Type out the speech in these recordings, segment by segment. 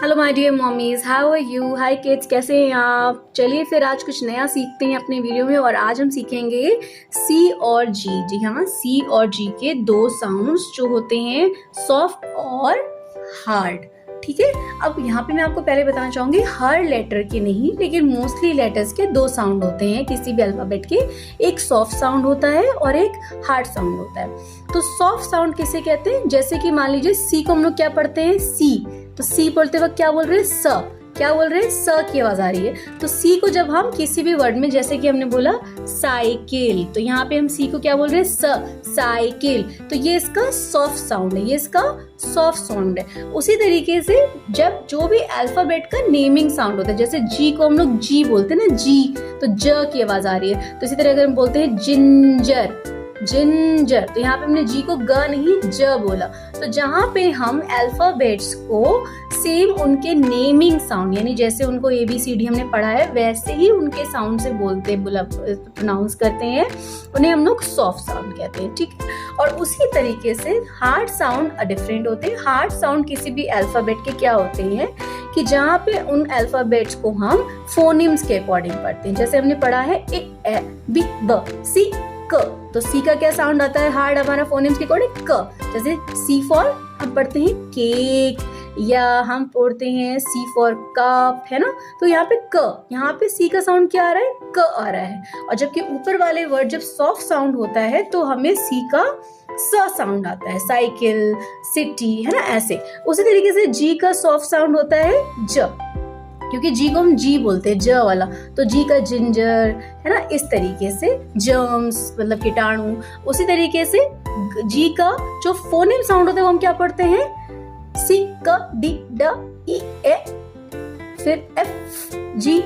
Hello my dear mommies, how are you? Hi kids, कैसे हैं आप? चलिए फिर आज कुछ नया सीखते हैं अपने वीडियो में। और आज हम सीखेंगे सी और जी। जी हाँ, सी और जी के दो साउंड्स जो होते हैं सॉफ्ट और हार्ड। ठीक है, अब यहाँ पे मैं आपको पहले बताना चाहूंगी हर लेटर के नहीं, लेकिन मोस्टली लेटर्स के दो साउंड होते हैं किसी भी अल्फाबेट के। एक सॉफ्ट साउंड होता है और एक हार्ड साउंड होता है। तो सॉफ्ट साउंड किसे कहते हैं? जैसे कि मान लीजिए सी को हम लोग क्या पढ़ते हैं? सी। तो सी बोलते वक्त क्या बोल रहे हैं? स। क्या बोल रहे हैं? स की आवाज आ रही है। तो सी को जब हम किसी भी वर्ड में, जैसे कि हमने बोला साइकिल, तो यहाँ पे हम सी को क्या बोल रहे हैं? स, साइकिल। तो ये इसका सॉफ्ट साउंड है, ये इसका सॉफ्ट साउंड है। उसी तरीके से जब जो भी अल्फाबेट का नेमिंग साउंड होता है, जैसे जी को हम लोग जी बोलते हैं ना, जी, तो ज की आवाज आ रही है। तो इसी तरह अगर हम बोलते हैं जिंजर, जिंजर, तो यहाँ पे हमने जी को ग नहीं ज बोला। तो जहाँ पे हम अल्फाबेट्स को सेम उनके नेमिंग साउंड, यानी जैसे उनको ABCD हमने पढ़ा है वैसे ही उनके साउंड से बोलते प्रोनाउंस करते हैं, उन्हें हम लोग सॉफ्ट साउंड कहते हैं। ठीक है, और उसी तरीके से हार्ड साउंड डिफरेंट होते हैं। हार्ड साउंड किसी भी अल्फाबेट के क्या होते हैं कि जहाँ पे उन अल्फाबेट्स को हम फोनिम्स के अकॉर्डिंग पढ़ते हैं। जैसे हमने पढ़ा है ए बी ब सी क, तो सी का क्या साउंड आता है हार्ड हमारा फोनिम्स के अकॉर्डिंग? क। जैसे सी फॉर हम पढ़ते हैं केक, या हम पढ़ते हैं सी फॉर कप, है ना। तो यहाँ पे क, यहाँ पे सी का साउंड क्या आ रहा है? क आ रहा है। और जबकि ऊपर वाले वर्ड जब सॉफ्ट साउंड होता है तो हमें सी का स साउंड आता है, साइकिल, सिटी, है ना, ऐसे। उसी तरीके से जी का सॉफ्ट साउंड होता है ज, क्योंकि जी को हम जी बोलते हैं, ज वाला। तो जी का जिंजर, है ना, इस तरीके से जर्म्स मतलब कीटाणु। उसी तरीके से जी का जो फोनेम साउंड होता है वो हम क्या पढ़ते हैं? सी क डी ड ई ए, फिर एफ। जी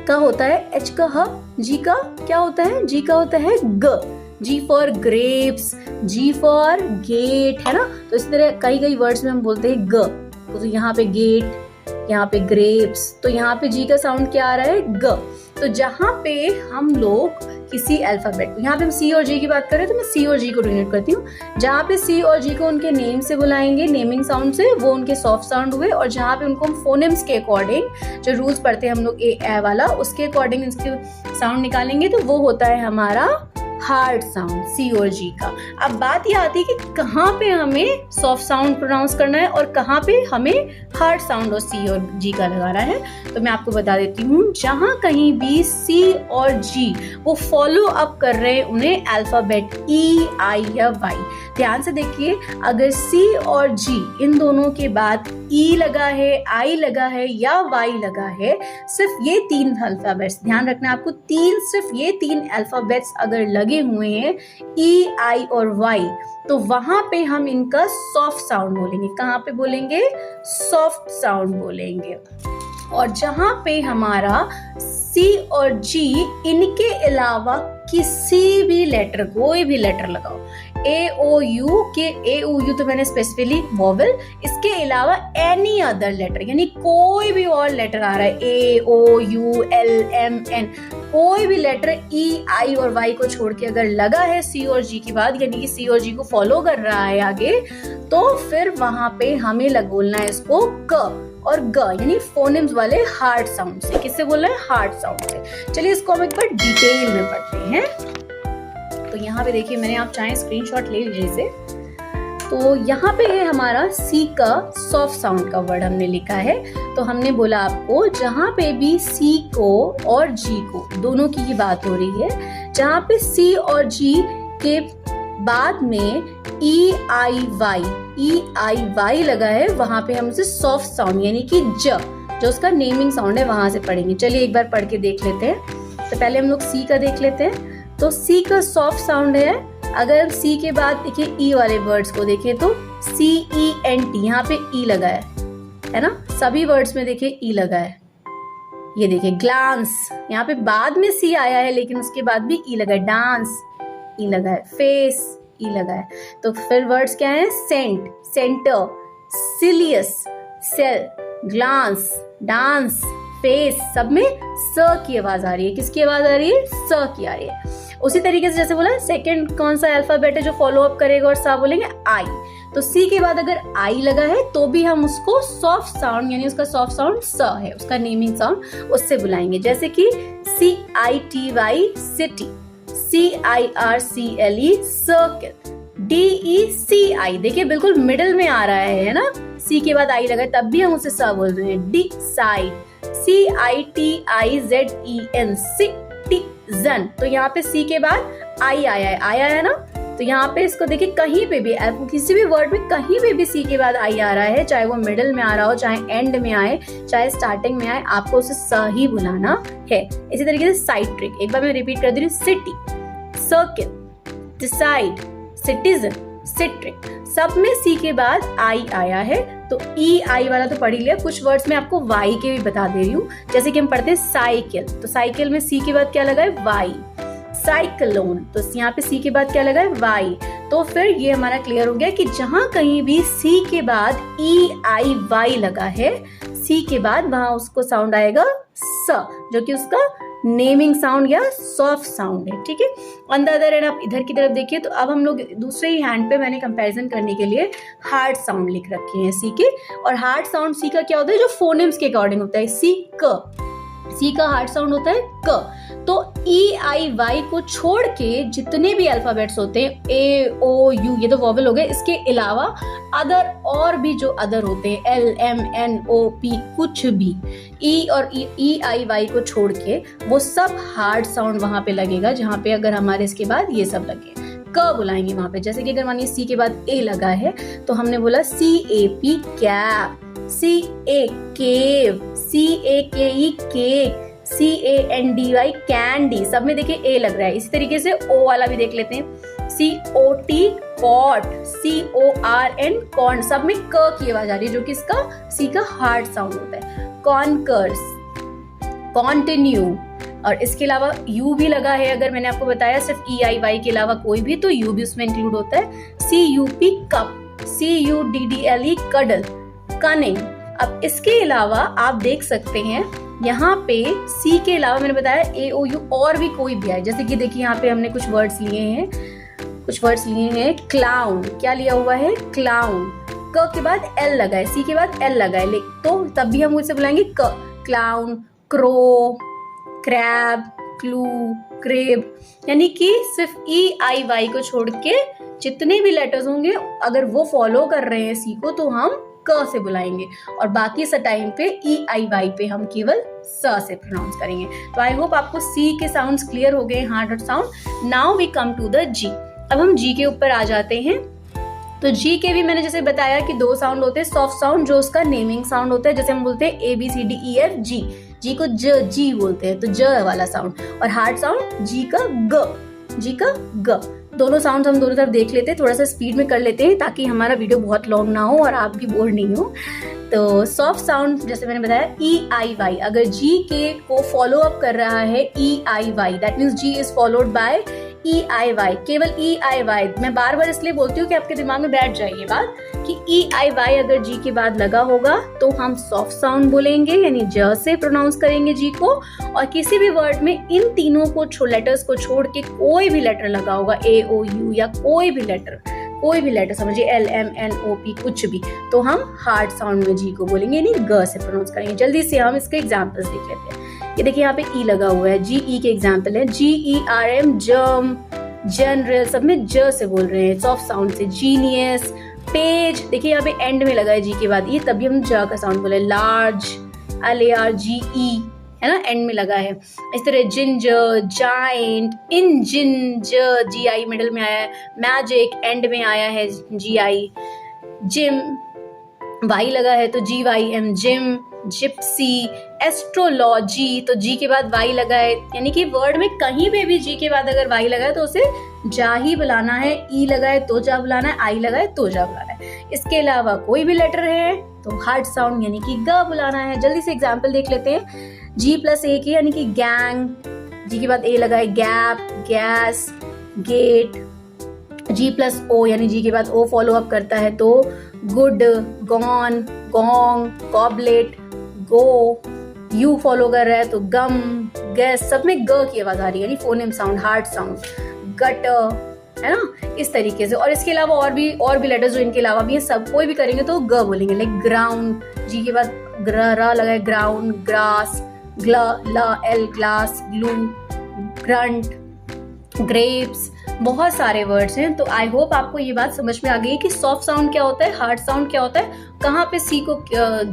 का होता है एच का ह, जी का क्या होता है? जी का होता है ग। G for grapes, G for gate, है ना। तो इस तरह कई कई वर्ड्स में हम बोलते हैं ग। तो यहाँ पे गेट, यहाँ पे ग्रेप्स, तो यहाँ पे जी का साउंड क्या आ रहा है? ग। तो जहाँ पे हम लोग किसी अल्फाबेट को, यहाँ पे हम सी और जी की बात करें तो मैं सी और जी को डिनोट करती हूँ। जहाँ पे सी और जी को उनके नेम से बुलाएंगे, नेमिंग साउंड से, वो उनके सॉफ्ट साउंड हुए। और जहाँ पे उनको हम फोनेम्स के अकॉर्डिंग, जो रूल्स पढ़ते हैं हम लोग ए वाला, उसके अकॉर्डिंग इसके साउंड निकालेंगे, तो वो होता है हमारा हार्ड साउंड सी और जी का। अब बात ये आती है कि कहाँ पे हमें सॉफ्ट साउंड प्रोनाउंस करना है और कहाँ पे हमें हार्ड साउंड और सी और जी का लगाना है। तो मैं आपको बता देती हूँ, जहाँ कहीं भी सी और जी वो फॉलो अप कर रहे हैं उन्हें अल्फाबेट ई, आई या वाई, ध्यान से देखिए, अगर सी और जी इन दोनों के बाद ई लगा है, आई लगा है या वाई लगा है, सिर्फ ये तीन अल्फाबेट्स, ध्यान रखना आपको, सिर्फ ये तीन अल्फाबेट्स अगर लगे हुए हैं ई, आई और वाई, तो वहां पे हम इनका सॉफ्ट साउंड बोलेंगे। कहाँ पे बोलेंगे? सॉफ्ट साउंड बोलेंगे। और जहां पे हमारा सी और जी, इनके अलावा किसी भी लेटर, कोई भी लेटर लगाओ, ए ओ यू के, ए ओ यू तो मैंने स्पेसिफिकली वोवेल, इसके अलावा एनी अदर लेटर, यानी कोई भी और लेटर आ रहा है, ए ओ यू एल एम एन, कोई भी लेटर ई, आई और वाई को छोड़ के अगर लगा है सी और जी के बाद, यानी कि सी और जी को फॉलो कर रहा है आगे, तो फिर वहां पे हमें बोलना है इसको क और ग, यानी फोनेम्स वाले हार्ड साउंड से। किससे बोल रहे हैं? हार्ड साउंड से। चलिए इसको हम एक बार डिटेल में पढ़ते हैं। तो यहाँ पे देखिए, मैंने, आप चाहें स्क्रीनशॉट ले लीजिए इसे। तो यहाँ पे है हमारा सी का सॉफ्ट साउंड का वर्ड हमने लिखा है। तो हमने बोला आपको, जहाँ पे भी सी को और जी को, दोनों की ही बात हो रही है, जहाँ पे सी और जी के बाद में ई आई वाई लगा है, वहां पे हम उसे सॉफ्ट साउंड यानी कि ज, जो उसका नेमिंग साउंड है, वहां से पढ़ेंगे। चलिए एक बार पढ़ के देख लेते हैं। तो पहले हम लोग सी का देख लेते हैं। तो सी का सॉफ्ट साउंड है, अगर हम सी के बाद देखिए ई वाले वर्ड्स को देखें तो CENT, यहाँ पे ई लगा है ना, सभी वर्ड्स में देखिए ई लगा है। ये देखिए ग्लांस, यहाँ पे बाद में सी आया है लेकिन उसके बाद भी ई लगा है। डांस, ई लगा है। फेस, ई लगा है। तो फिर वर्ड्स क्या है? Cent, centre, Celsius, cell, glance, dance, face, सब में स की आवाज आ रही है। किसकी आवाज आ रही है? स की आ रही है। उसी तरीके से जैसे बोला सेकंड कौन सा अल्फाबेट है जो फॉलो अप करेगा और सा बोलेंगे आई, तो सी के बाद अगर आई लगा है तो भी हम उसको सॉफ्ट साउंड यानी उसका सॉफ्ट साउंड स है, उसका नेमिंग साउंड उससे बुलाएंगे। जैसे कि CITY city, CIRCLE circle, DECI देखिए बिल्कुल मिडिल में आ रहा है ना, सी के बाद आई लगा है तब भी हम उसे स बोल रहे हैं। डिसाइड, CITIZEN सिटीजन, तो यहाँ पे सी के बाद आई आया है ना, तो यहाँ पे इसको देखिए कहीं पे भी किसी भी वर्ड में कहीं पे भी सी के बाद आई आ रहा है, चाहे वो मिडिल में आ रहा हो, चाहे एंड में आए, चाहे स्टार्टिंग में आए, आपको उसे स ही बुलाना है। इसी तरीके से साइड ट्रिक एक बार मैं रिपीट कर दे रही हूँ, city, circle, decide, citizen, citric, सब में सी के बाद आई आया है। तो ई आई वाला तो पढ़ ही लिया, कुछ वर्ड्स में आपको वाई के भी बता दे रही हूँ। जैसे कि हम पढ़ते हैं साइकिल, तो साइकिल में सी के बाद क्या लगा है, वाई। साइक्लोन, तो यहाँ पे सी के बाद क्या लगा है, वाई। तो फिर ये हमारा क्लियर हो गया कि जहां कहीं भी सी के बाद EIY लगा है, सी के बाद वहां उसको साउंड आएगा स, जो कि उसका नेमिंग साउंड या सॉफ्ट साउंड है। ठीक है, ऑन द अदर हैंड आप इधर की तरफ देखिए, तो अब हम लोग दूसरे ही हैंड पे मैंने कंपैरिजन करने के लिए हार्ड साउंड लिख रखे हैं सी के। और हार्ड साउंड सी का क्या होता है, जो फोनेम्स के अकॉर्डिंग होता है। सी का हार्ड साउंड होता है क। तो EIY को छोड़ के जितने भी अल्फाबेट्स होते हैं, AOU ये तो वॉवल हो गए, इसके अलावा अदर और भी जो अदर होते हैं LMNOP कुछ भी E और EIY को छोड़ के वो सब हार्ड साउंड वहां पे लगेगा, जहां पे अगर हमारे इसके बाद ये सब लगे क बुलाएंगे वहां पे। जैसे कि अगर मानिए सी के बाद ए लगा है तो हमने बोला CAP कैप, CA केव, CAKE केक, CANDY कैंडी, सब में देखिए ए लग रहा है। इसी तरीके से ओ वाला भी देख लेते हैं, COT कॉट, CORN कॉर्न, सब में क की आवाज आ रही है, जो कि इसका सी का हार्ड साउंड होता है। कॉन्कर्स, कॉन्टिन्यू, और इसके अलावा यू भी लगा है, अगर मैंने आपको बताया सिर्फ EIY के अलावा कोई भी, तो यू भी उसमें इंक्लूड होता है। CUP cup, CUDDLE cuddle, cunning. अब इसके अलावा आप देख सकते हैं यहाँ पे सी के अलावा मैंने बताया AOU और भी कोई भी है। जैसे कि देखिए यहाँ पे हमने कुछ वर्ड्स लिए हैं, क्लाउन, क्या लिया हुआ है, क्लाउन, क के बाद L लगा है, सी के बाद L लगा है, तो तब भी हम उसे बुलाएंगे क, clown, crow, crab, clue, crab. यानी कि सिर्फ EIY को छोड़ के जितने भी लेटर्स होंगे अगर वो फॉलो कर रहे हैं सी को तो हम क से बुलाएंगे, और बाकी सा टाइम पे EIY पे हम केवल स से प्रोनाउंस करेंगे। तो आई होप आपको सी के साउंड्स क्लियर हो गए, hard sound. Now we come to the G. अब हम जी के ऊपर आ जाते हैं। तो जी के भी मैंने जैसे बताया कि दो साउंड होते हैं, सॉफ्ट साउंड जो उसका नेमिंग साउंड होता है, जैसे हम बोलते हैं ABCDEF जी, जी को जी बोलते हैं, तो ज वाला साउंड, और हार्ड साउंड जी का ग। दोनों साउंड हम दोनों तरफ देख लेते हैं, थोड़ा सा स्पीड में कर लेते हैं ताकि हमारा वीडियो बहुत लॉन्ग ना हो और आप भी बोर नहीं हो। तो सॉफ्ट साउंड जैसे मैंने बताया EIY, अगर जी के को फॉलो अप कर रहा है EIY, that means G is followed by EIY, केवल EIY। मैं बार बार इसलिए बोलती हूँ कि आपके दिमाग में बैठ जाए ये बात कि EIY अगर जी के बाद लगा होगा तो हम सॉफ्ट साउंड बोलेंगे, यानी ज से प्रोनाउंस करेंगे जी को। और किसी भी वर्ड में इन तीनों को लेटर्स को छोड़ के कोई भी लेटर लगा होगा, AOU या कोई भी लेटर समझिए LMNOP कुछ भी, तो हम हार्ड साउंड में जी को बोलेंगे, यानी ग से प्रोनाउंस करेंगे। जल्दी से हम इसके एग्जांपल्स देख लेते हैं। ये देखिए यहाँ पे ई लगा हुआ है, GE के एग्जांपल है, GERM जर्म, जनरल, सब में ज से बोल रहे हैं सॉफ्ट साउंड से। जीनियस, पेज, देखिए यहाँ पे एंड में लगा है जी के बाद, ये तभी हम ज का साउंड बोले। लार्ज, LARGE है ना, एंड में लगा है। इस तरह ginger, giant, engine, GI middle में आया है। मैजिक, एंड में आया है GI। जिम, वाई लगा है तो GYM जिम। जिप्सी, एस्ट्रोलॉजी, तो जी के बाद वाई लगा है, यानी कि वर्ड में कहीं पे भी जी के बाद अगर वाई लगा है तो उसे जा ही बुलाना है। ई लगा है तो जा बुलाना है, आई लगा है तो जा बुलाना है। इसके अलावा कोई भी लेटर है तो हार्ड साउंड यानी कि ग बुलाना है। जल्दी से एग्जाम्पल देख लेते हैं। G+A की यानी कि गैंग, जी के बाद ए लगा है, गैप, गैस, गेट। G+O यानी जी के बाद ओ फॉलो अप करता है तो good, gone, gong, goblet, go. You follow कर रहा है तो गम, गैस, सब में ग की आवाज आ रही है, यानी phoneme sound, hard sound, gutter, है ना, इस तरीके से। और इसके अलावा और भी लेटर्स जो इनके अलावा भी है, सब कोई भी करेंगे तो ग बोलेंगे। लाइक ग्राउंड, जी के बाद रा लगा है, ग्राउंड, ग्रास, ला L, glass, glue, grunt, grapes, बहुत सारे वर्ड्स हैं। तो आई होप आपको ये बात समझ में आ गई कि सॉफ्ट साउंड क्या होता है, हार्ड साउंड क्या होता है, कहाँ पे सी को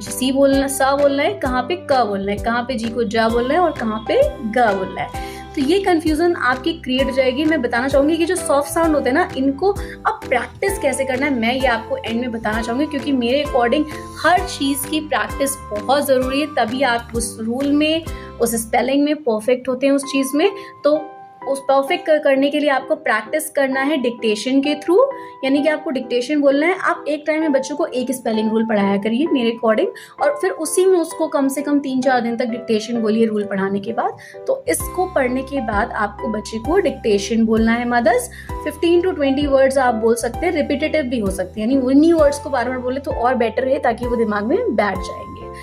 सी बोलना, सा बोलना है, कहाँ पे क बोलना है, कहाँ पे जी को जा बोलना है और कहाँ पे ग बोलना है। तो ये कंफ्यूजन आपकी क्रिएट हो जाएगी। मैं बताना चाहूंगी कि जो सॉफ्ट साउंड होते हैं ना, इनको अब प्रैक्टिस कैसे करना है, मैं ये आपको एंड में बताना चाहूंगी, क्योंकि मेरे अकॉर्डिंग हर चीज की प्रैक्टिस बहुत जरूरी है, तभी आप उस रूल में, उस स्पेलिंग में परफेक्ट होते हैं उस चीज में। तो उस परफेक्ट करने के लिए आपको प्रैक्टिस करना है डिक्टेशन के थ्रू, यानी कि आपको डिक्टेशन बोलना है। आप एक टाइम में बच्चों को एक स्पेलिंग रूल पढ़ाया करिए मेरे अकॉर्डिंग, और फिर उसी में उसको कम से कम 3-4 दिन तक डिक्टेशन बोलिए रूल पढ़ाने के बाद। तो इसको पढ़ने के बाद आपको बच्चे को डिक्टेशन बोलना है मदर्स। 15 to 20 वर्ड्स आप बोल सकते हैं, रिपीटेटिव भी हो सकते हैं, यानी उन्हीं वर्ड्स को बार बार बोले तो और बेटर है, ताकि वो दिमाग में बैठ जाएंगे।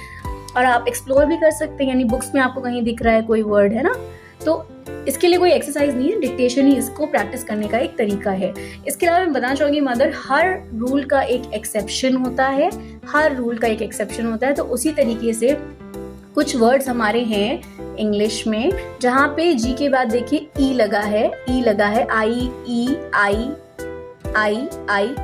और आप एक्सप्लोर भी कर सकते हैं, यानी बुक्स में आपको कहीं दिख रहा है कोई वर्ड, है ना, तो इसके लिए कोई एक्सरसाइज नहीं है, डिक्टेशन ही इसको प्रैक्टिस करने का एक तरीका है। इसके अलावा मैं बताना चाहूंगी मदर, हर रूल का एक एक्सेप्शन होता है, हर रूल का एक एक्सेप्शन होता है। तो उसी तरीके से कुछ वर्ड्स हमारे हैं इंग्लिश में जहाँ पे जी के बाद देखिए ई लगा है, आई, ई,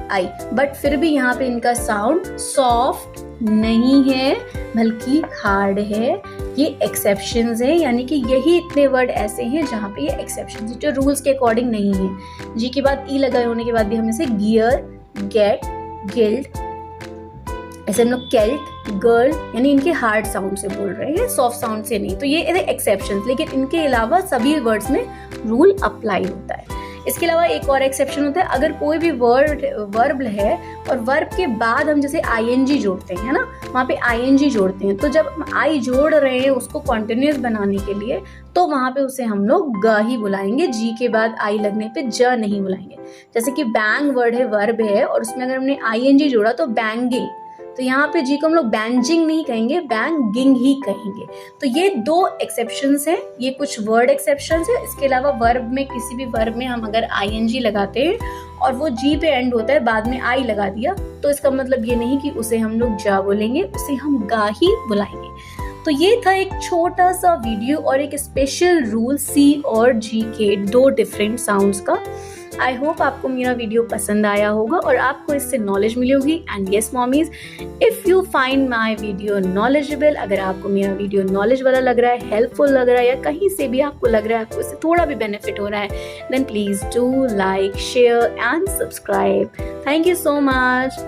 आई, बट फिर भी यहाँ पे इनका साउंड सॉफ्ट नहीं है बल्कि हार्ड है। ये एक्सेप्शंस हैं, यानी कि यही इतने वर्ड ऐसे हैं जहाँ पे ये एक्सेप्शंस हैं, जो रूल्स के अकॉर्डिंग नहीं है। जी के बाद ई लगाए होने के बाद भी हम इसे गियर, गेट, गिल्ड, ऐसे हम लोग केल्ट, गर्ल, यानी इनके हार्ड साउंड से बोल रहे हैं, सॉफ्ट साउंड से नहीं। तो ये एक्सेप्शंस, लेकिन इनके अलावा सभी वर्ड्स में रूल अप्लाई होता है। इसके अलावा एक और एक्सेप्शन होता है, अगर कोई भी वर्ब है और वर्ब के बाद हम जैसे आईएनजी जोड़ते हैं, है ना, वहाँ पे आईएनजी जोड़ते हैं, तो जब आई जोड़ रहे हैं उसको कॉन्टिन्यूस बनाने के लिए, तो वहाँ पे उसे हम लोग ग ही बुलाएंगे, जी के बाद आई लगने पे ज नहीं बुलाएंगे। जैसे कि बैंग वर्ड है, वर्ब है, और उसमें अगर हमने आईएनजी जोड़ा तो बैंगिंग, तो यहाँ पे जी को हम लोग बैंजिंग नहीं कहेंगे, बैंगिंग ही कहेंगे। तो ये 2 एक्सेप्शंस हैं, ये कुछ वर्ड एक्सेप्शंस है। इसके अलावा वर्ब में, किसी भी वर्ब में हम अगर आईएनजी लगाते हैं और वो जी पे एंड होता है, बाद में आई लगा दिया, तो इसका मतलब ये नहीं कि उसे हम लोग जा बोलेंगे, उसे हम गा ही बुलाएंगे। तो ये था एक छोटा सा वीडियो और एक स्पेशल रूल सी और जी के 2 डिफरेंट साउंड्स का। आई होप आपको मेरा वीडियो पसंद आया होगा और आपको इससे नॉलेज मिली होगी। And yes mommies, if you find my video knowledgeable, अगर आपको मेरा वीडियो नॉलेज वाला लग रहा है, हेल्पफुल लग रहा है, या कहीं से भी आपको लग रहा है आपको इससे थोड़ा भी बेनिफिट हो रहा है, then please do like, share and subscribe. Thank you so much.